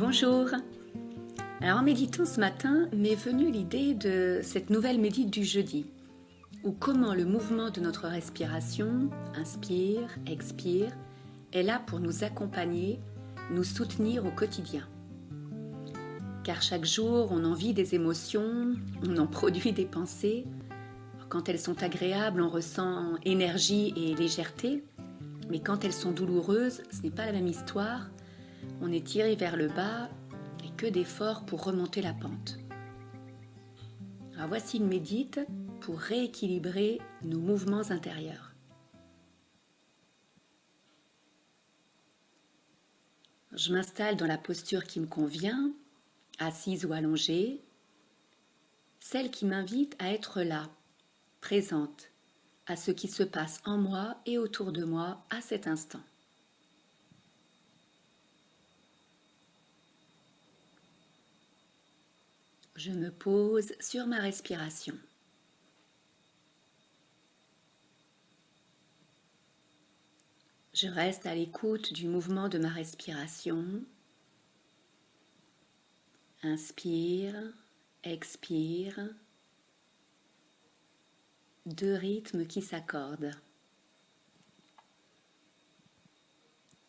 Bonjour. Alors en méditant ce matin, m'est venue l'idée de cette nouvelle médite du jeudi, où comment le mouvement de notre respiration, inspire, expire, est là pour nous accompagner, nous soutenir au quotidien. Car chaque jour, on en vit des émotions, on en produit des pensées. Quand elles sont agréables, on ressent énergie et légèreté, mais quand elles sont douloureuses, ce n'est pas la même histoire. On est tiré vers le bas et que d'efforts pour remonter la pente. Alors voici une médite pour rééquilibrer nos mouvements intérieurs. Je m'installe dans la posture qui me convient, assise ou allongée, celle qui m'invite à être là, présente, à ce qui se passe en moi et autour de moi à cet instant. Je me pose sur ma respiration. Je reste à l'écoute du mouvement de ma respiration. Inspire, expire. Deux rythmes qui s'accordent.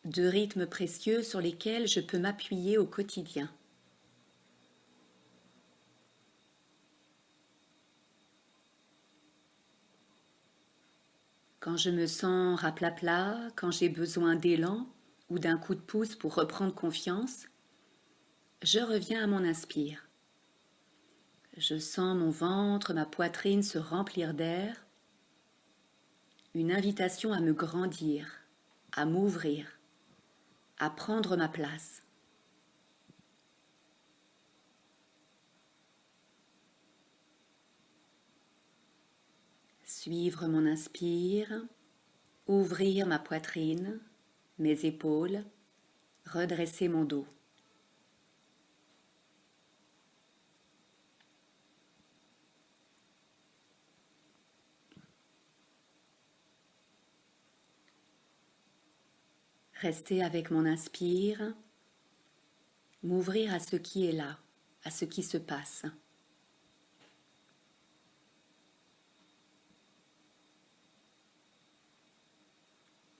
Deux rythmes précieux sur lesquels je peux m'appuyer au quotidien. Quand je me sens raplapla, quand j'ai besoin d'élan ou d'un coup de pouce pour reprendre confiance, je reviens à mon inspire. Je sens mon ventre, ma poitrine se remplir d'air, une invitation à me grandir, à m'ouvrir, à prendre ma place. Suivre mon inspire, ouvrir ma poitrine, mes épaules, redresser mon dos. Rester avec mon inspire, m'ouvrir à ce qui est là, à ce qui se passe.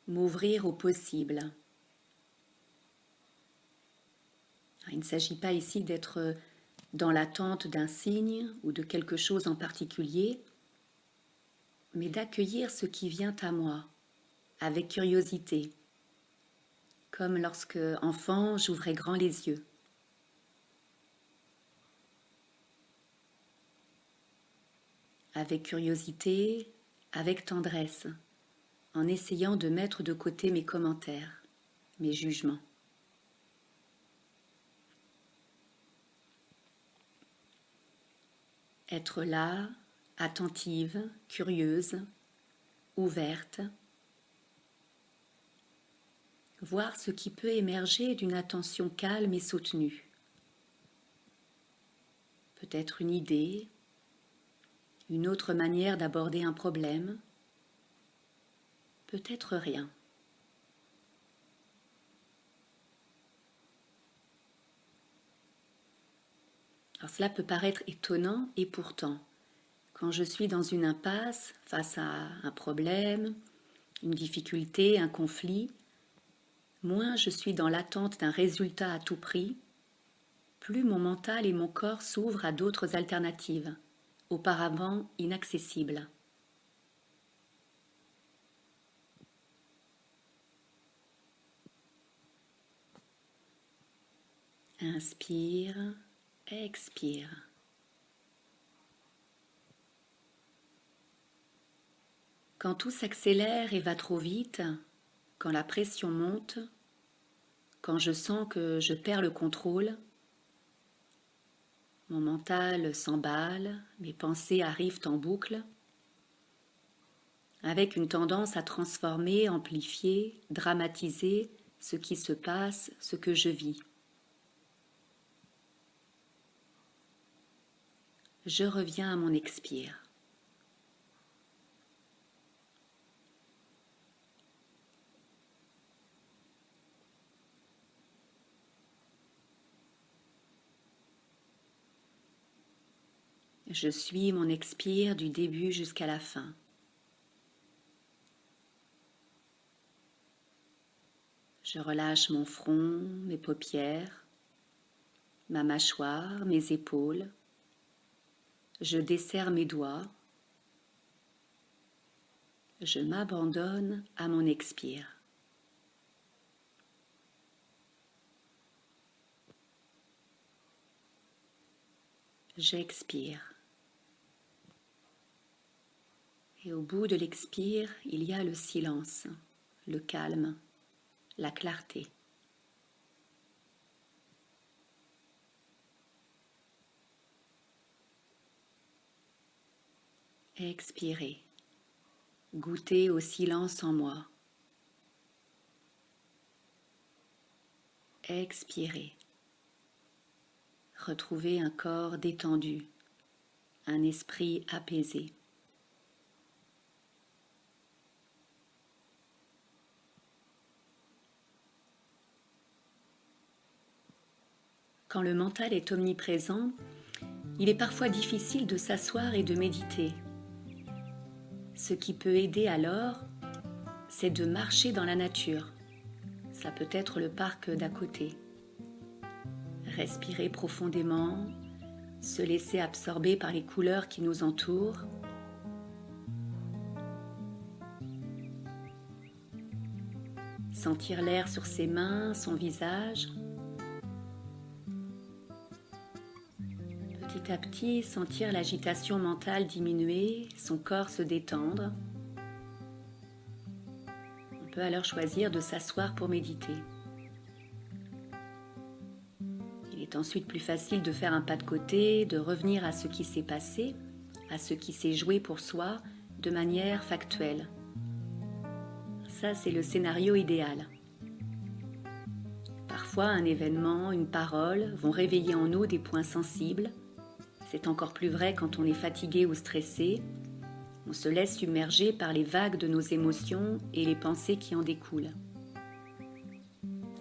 M'ouvrir au possible. Il ne s'agit pas ici d'être dans l'attente d'un signe ou de quelque chose en particulier, mais d'accueillir ce qui vient à moi, avec curiosité, comme lorsque, enfant, j'ouvrais grand les yeux. Avec curiosité, avec tendresse, en essayant de mettre de côté mes commentaires, mes jugements. Être là, attentive, curieuse, ouverte, voir ce qui peut émerger d'une attention calme et soutenue. Peut-être une idée, une autre manière d'aborder un problème, peut-être rien. Alors cela peut paraître étonnant et pourtant, quand je suis dans une impasse face à un problème, une difficulté, un conflit, moins je suis dans l'attente d'un résultat à tout prix, plus mon mental et mon corps s'ouvrent à d'autres alternatives, auparavant inaccessibles. Inspire, expire. Quand tout s'accélère et va trop vite, quand la pression monte, quand je sens que je perds le contrôle, mon mental s'emballe, mes pensées arrivent en boucle, avec une tendance à transformer, amplifier, dramatiser ce qui se passe, ce que je vis. Je reviens à mon expire. Je suis mon expire du début jusqu'à la fin. Je relâche mon front, mes paupières, ma mâchoire, mes épaules. Je desserre mes doigts. Je m'abandonne à mon expire. J'expire. Et au bout de l'expire, il y a le silence, le calme, la clarté. Expirez. Goûtez au silence en moi. Expirez. Retrouvez un corps détendu, un esprit apaisé. Quand le mental est omniprésent, il est parfois difficile de s'asseoir et de méditer. Ce qui peut aider alors, c'est de marcher dans la nature. Ça peut être le parc d'à côté. Respirer profondément, se laisser absorber par les couleurs qui nous entourent. Sentir l'air sur ses mains, son visage. Petit à petit, sentir l'agitation mentale diminuer, son corps se détendre. On peut alors choisir de s'asseoir pour méditer. Il est ensuite plus facile de faire un pas de côté, de revenir à ce qui s'est passé, à ce qui s'est joué pour soi, de manière factuelle. Ça, c'est le scénario idéal. Parfois, un événement, une parole vont réveiller en nous des points sensibles. C'est encore plus vrai quand on est fatigué ou stressé. On se laisse submerger par les vagues de nos émotions et les pensées qui en découlent.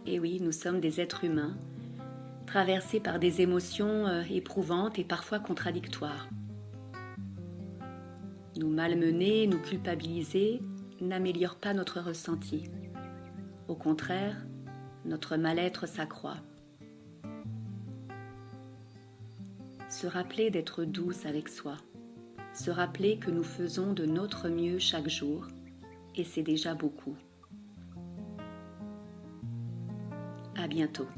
Et oui, nous sommes des êtres humains, traversés par des émotions éprouvantes et parfois contradictoires. Nous malmener, nous culpabiliser n'améliore pas notre ressenti. Au contraire, notre mal-être s'accroît. Se rappeler d'être douce avec soi, se rappeler que nous faisons de notre mieux chaque jour, et c'est déjà beaucoup. À bientôt.